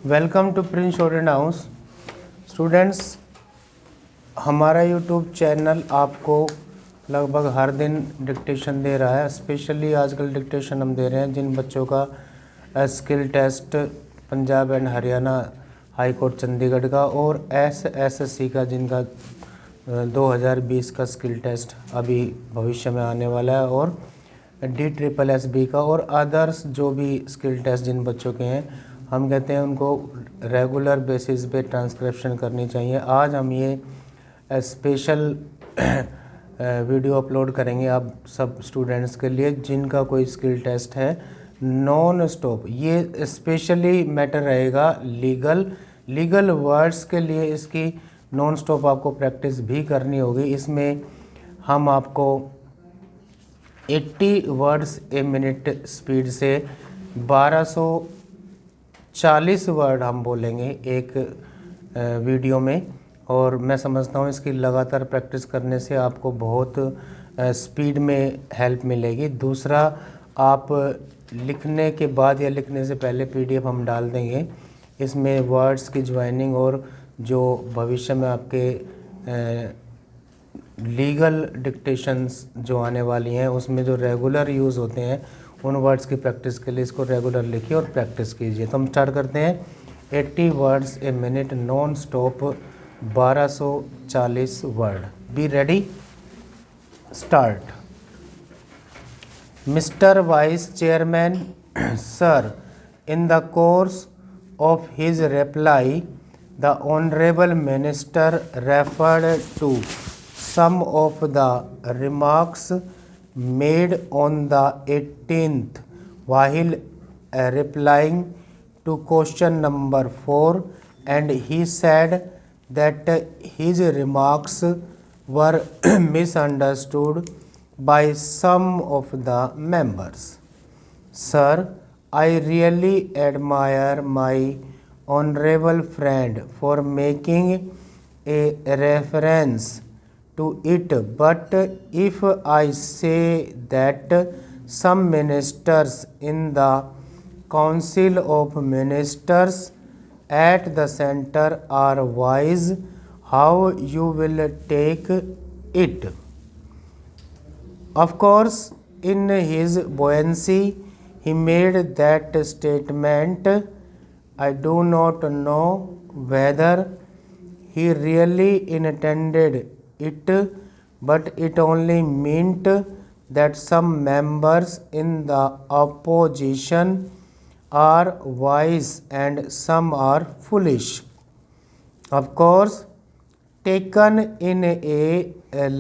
Welcome to Prince student house. Students, हमारा YouTube channel आपको लगभग हर दिन डिक्टेशन दे रहा है। स्पेशली आजकल डिक्टेशन हम दे रहे हैं जिन बच्चों का skill test Punjab and Haryana high court Chandigarh का और एसएससी का, जिनका 2020 का स्किल टेस्ट अभी भविष्य में आने वाला है, और DSSB का और अदर्स जो भी स्किल टेस्ट जिन बच्चों के हैं, हम कहते हैं उनको रेगुलर बेसिस पे ट्रांसक्रिप्शन करनी चाहिए। आज हम ये स्पेशल वीडियो अपलोड करेंगे आप सब स्टूडेंट्स के लिए जिनका कोई स्किल टेस्ट है नॉन स्टॉप। ये स्पेशली मैटर रहेगा लीगल वर्ड्स के लिए। इसकी नॉन स्टॉप आपको प्रैक्टिस भी करनी होगी। इसमें हम आपको 80 वर्ड्स ए मिनट स्पीड से 1240 वर्ड हम बोलेंगे एक वीडियो में, और मैं समझता हूँ इसकी लगातार प्रैक्टिस करने से आपको बहुत स्पीड में हेल्प मिलेगी। दूसरा, आप लिखने के बाद या लिखने से पहले PDF हम डाल देंगे। इसमें वर्ड्स की ज्वाइनिंग और जो भविष्य में आपके लीगल डिक्टेशंस जो आने वाली हैं उसमें जो रेगुलर यूज़ होते हैं उन वर्ड्स की प्रैक्टिस के लिए इसको रेगुलर लिखिए और प्रैक्टिस कीजिए। तो हम स्टार्ट करते हैं। 80 words a minute non stop, 1240 word. Be ready, start. Mister vice chairman sir, in the course of his reply, the Honorable Minister referred to some of the remarks made on the 18th while replying to question number 4, and he said that his remarks were misunderstood by some of the members. Sir, I really admire my honorable friend for making a reference to it, but if I say that some ministers in the Council of Ministers at the center are wise, how you will take it? Of course, in his buoyancy, he made that statement. I do not know whether he really intended it, but it only meant that some members in the opposition are wise and some are foolish. Of course, taken in a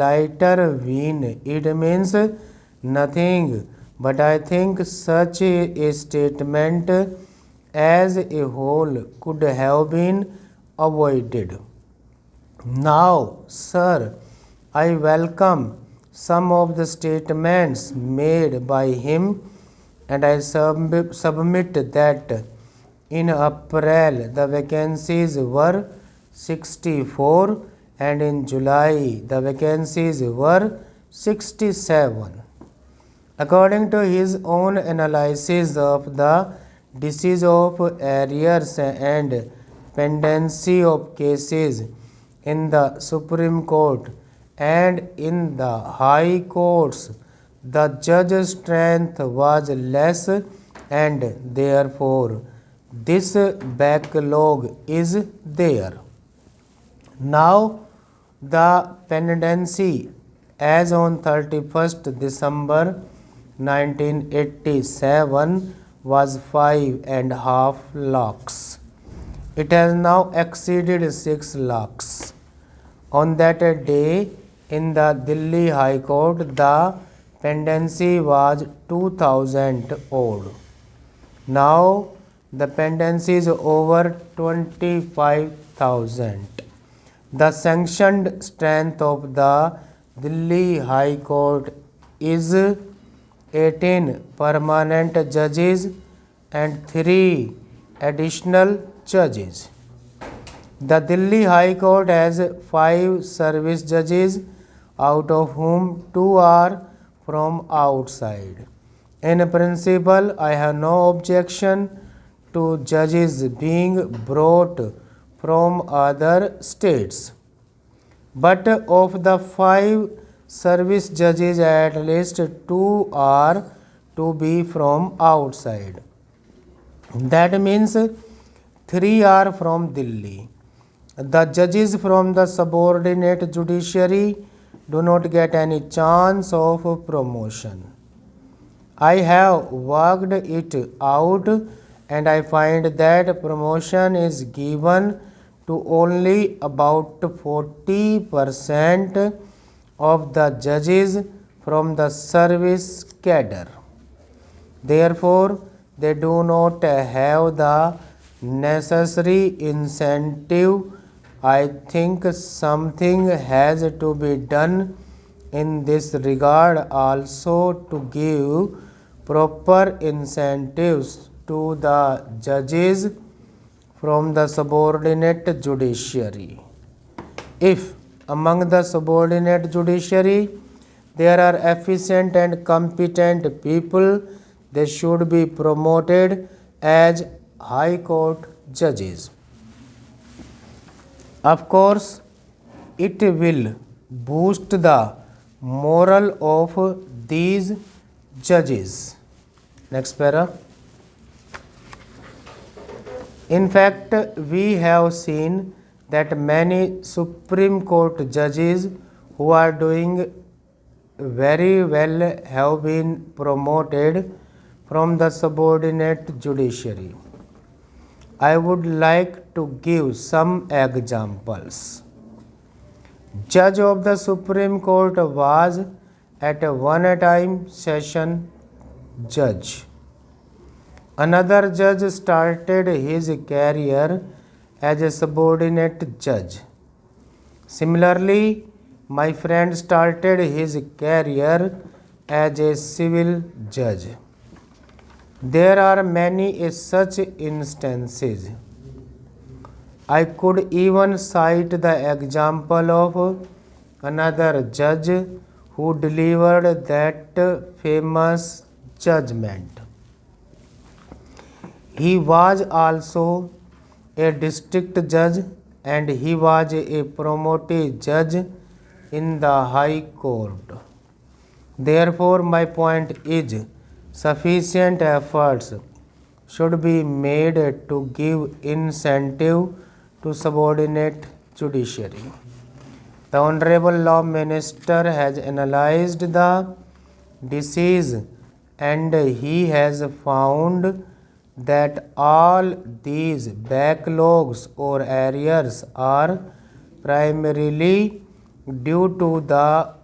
lighter vein, it means nothing, but I think such a statement as a whole could have been avoided. Now, sir, I welcome some of the statements made by him, and I submit that in April the vacancies were 64 and in July the vacancies were 67. According to his own analysis of the disease of arrears and pendency of cases in the Supreme Court and in the High Courts, the judge's strength was less, and therefore this backlog is there. Now the pendency as on 31st December 1987 was 5.5 lakhs. It has now exceeded 6 lakhs. On that day in the Delhi High Court, the pendency was 2000 odd. Now the pendency is over 25,000. The sanctioned strength of the Delhi High Court is 18 permanent judges and 3 additional judges. The Delhi High Court has 5 service judges, out of whom 2 are from outside. In principle, I have no objection to judges being brought from other states. But of the 5 service judges, at least 2 are to be from outside. That means 3 are from Delhi. The judges from the subordinate judiciary do not get any chance of promotion. I have worked it out and I find that promotion is given to only about 40% of the judges from the service cadre. Therefore, they do not have the necessary incentive. I think something has to be done in this regard also to give proper incentives to the judges from the subordinate judiciary. If among the subordinate judiciary there are efficient and competent people, they should be promoted as High Court judges. Of course, it will boost the morale of these judges. Next para. In fact, we have seen that many Supreme Court judges who are doing very well have been promoted from the subordinate judiciary. I would like to give some examples. Judge of the Supreme Court was at one time session judge. Another judge started his career as a subordinate judge. Similarly, my friend started his career as a civil judge. There are many such instances. I could even cite the example of another judge who delivered that famous judgment. He was also a district judge and he was a promoted judge in the High Court. Therefore, my point is, sufficient efforts should be made to give incentive to subordinate judiciary. The Honorable Law Minister has analyzed the disease and he has found that all these backlogs or arrears are primarily due to the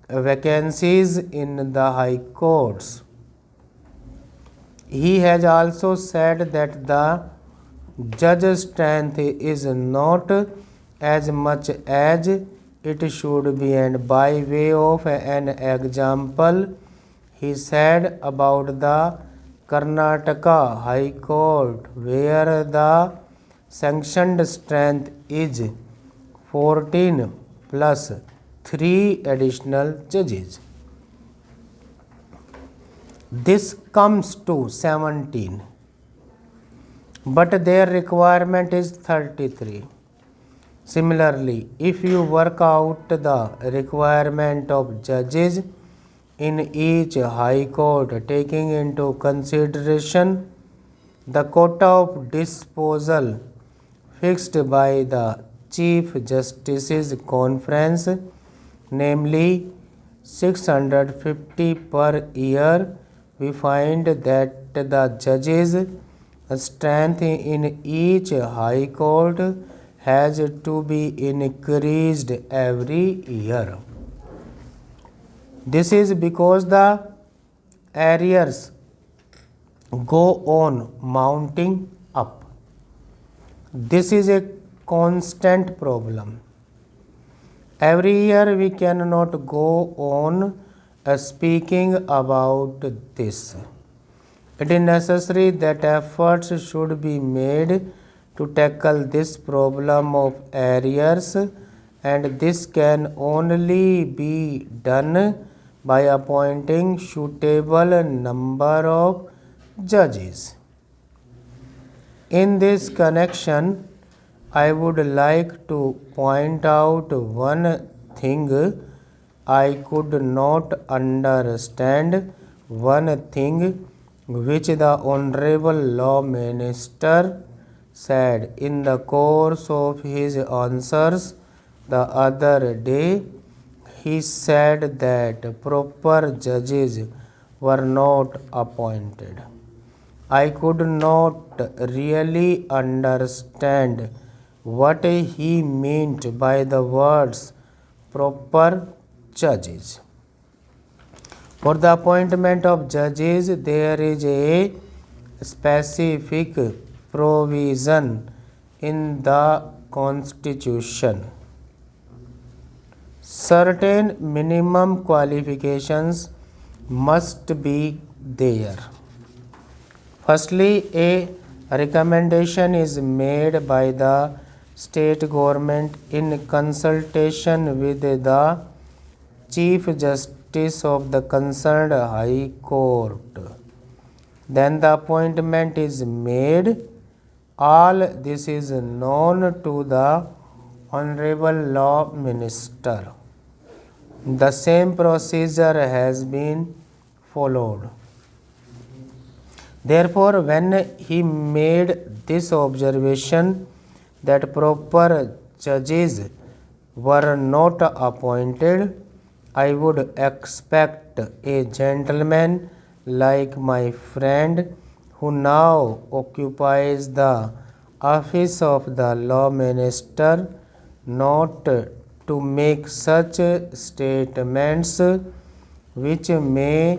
vacancies in the high courts. He has also said that the judge's strength is not as much as it should be, and by way of an example, he said about the Karnataka High Court, where the sanctioned strength is 14 plus 3 additional judges. This comes to 17, but their requirement is 33. Similarly, if you work out the requirement of judges in each high court, taking into consideration the quota of disposal fixed by the Chief Justice's Conference, namely 650 per year, we find that the judges' strength in each high court has to be increased every year. This is because the arrears go on mounting up. This is a constant problem. Every year we cannot go on speaking about this. It is necessary that efforts should be made to tackle this problem of arrears, and this can only be done by appointing suitable number of judges. In this connection, I would like to point out one thing. I could not understand one thing which the Honorable Law Minister said in the course of his answers the other day. He said that proper judges were not appointed. I could not really understand what he meant by the words proper judges. For the appointment of judges, there is a specific provision in the Constitution. Certain minimum qualifications must be there. Firstly, a recommendation is made by the state government in consultation with the Chief Justice of the concerned High Court. Then the appointment is made. All this is known to the Honorable Law Minister. The same procedure has been followed. Therefore, when he made this observation that proper judges were not appointed, I would expect a gentleman like my friend who now occupies the office of the Law Minister not to make such statements which may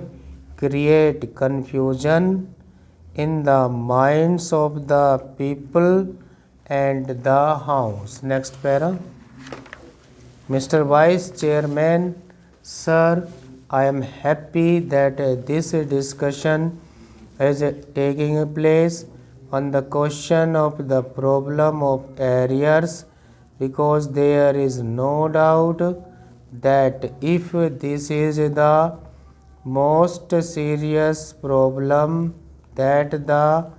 create confusion in the minds of the people and the House. Next para. Mr. Vice Chairman, Sir, I am happy that this discussion is taking place on the question of the problem of arrears, because there is no doubt that if this is the most serious problem that the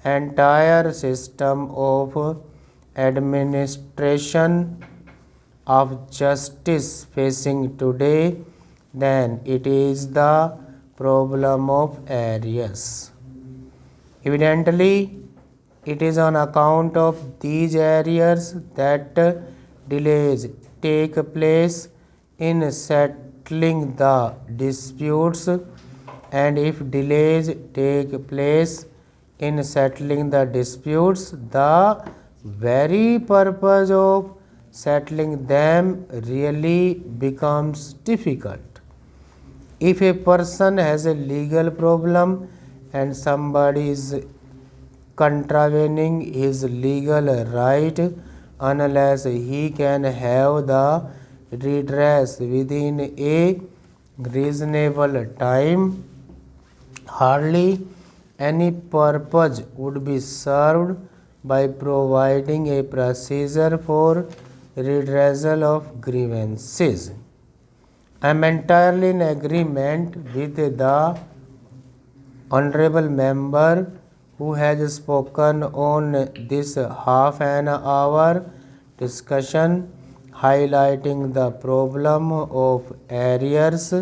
entire system of administration of justice facing today, then it is the problem of arrears. Evidently, it is on account of these arrears that delays take place in settling the disputes, and if delays take place in settling the disputes, the very purpose of settling them really becomes difficult. If a person has a legal problem and somebody is contravening his legal right, unless he can have the redress within a reasonable time, hardly any purpose would be served by providing a procedure for redressal of grievances. I am entirely in agreement with the Honorable Member who has spoken on this half an hour discussion, highlighting the problem of arrears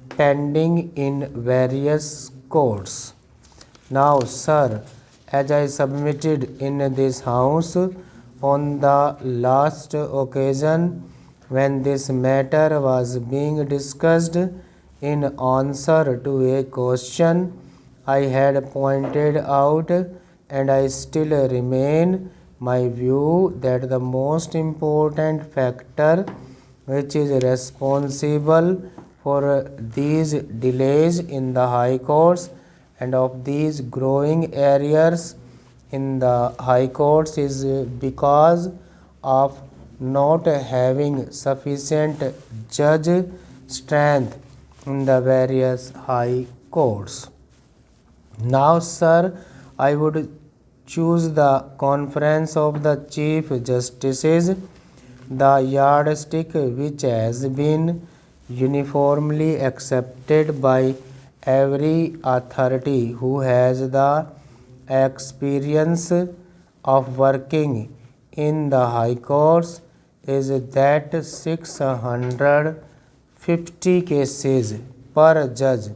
pending in various courts. Now, sir, as I submitted in this House on the last occasion when this matter was being discussed in answer to a question, I had pointed out, and I still remain my view, that the most important factor which is responsible for these delays in the high courts and of these growing arrears in the high courts is because of not having sufficient judge strength in the various high courts. Now, sir, I would choose the conference of the Chief Justices, the yardstick which has been uniformly accepted by every authority who has the experience of working in the High Courts is that 650 cases per judge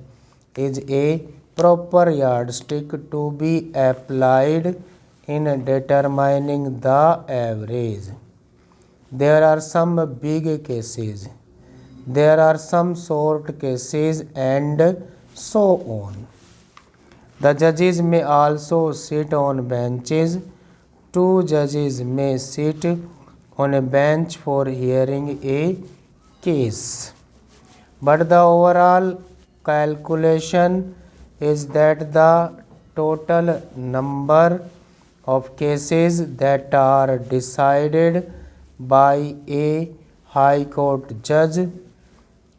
is a proper yardstick to be applied in determining the average. There are some big cases, there are some short cases, and so on. The judges may also sit on benches. 2 judges may sit on a bench for hearing a case. But the overall calculation is that the total number of cases that are decided by a High Court judge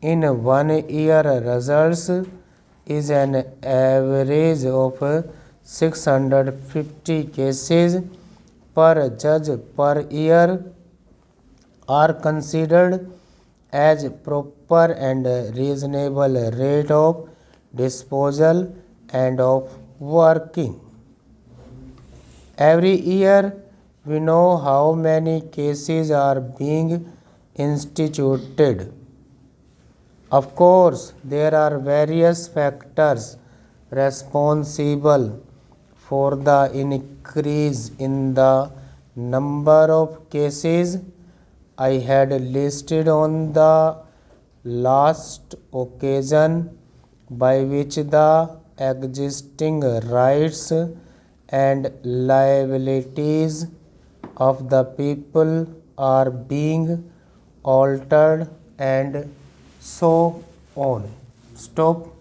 in 1 year results is an average of 650 cases per judge per year are considered as proper and reasonable rate of disposal and of working. Every year we know how many cases are being instituted. Of course, there are various factors responsible for the increase in the number of cases I had listed on the last occasion, by which the existing rights and liabilities of the people are being altered, and so on. Stop.